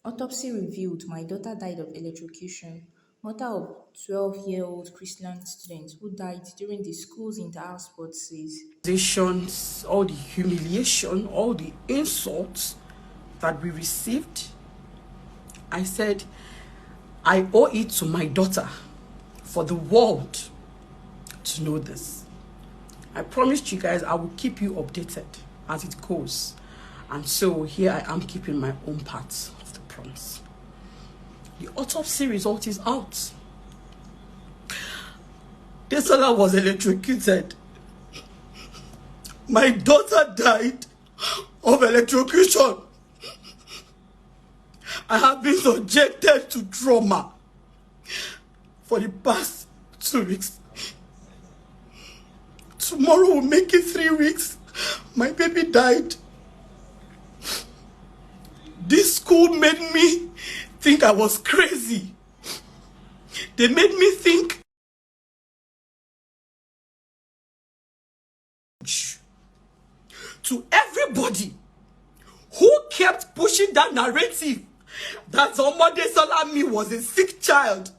Autopsy revealed my daughter died of electrocution, mother of 12-year-old Chrisland student who died during the school's inter-house sports says. All the humiliation, all the insults that we received, I said, I owe it to my daughter for the world to know this. I promised you guys I will keep you updated as it goes. And so here I am keeping my own part of the promise. The autopsy result is out. Desola was electrocuted. My daughter died of electrocution. I have been subjected to trauma for the past 2 weeks. Tomorrow will make it 3 weeks. My baby died. This school made me think I was crazy. They made me think to everybody who kept pushing that narrative that somebody Salami was a sick child,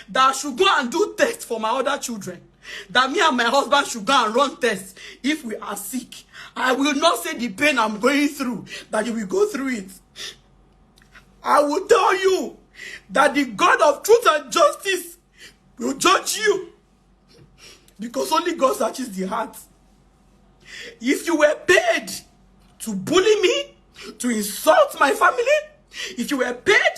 that I should go and do tests for my other children, that me and my husband should go and run tests if we are sick. I will not say the pain I'm going through, that you will go through it. I will tell you that the God of truth and justice will judge you, because only God searches the heart. If you were paid to bully me, to insult my family, if you were paid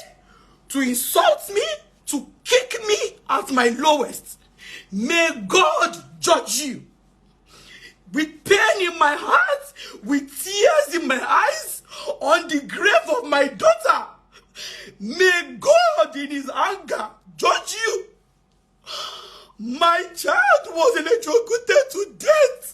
to insult me, to kick me at my lowest, may God judge you. With pain in my heart, with tears in my eyes, on the grave of my daughter, may God in his anger judge you. My child was electrocuted to death.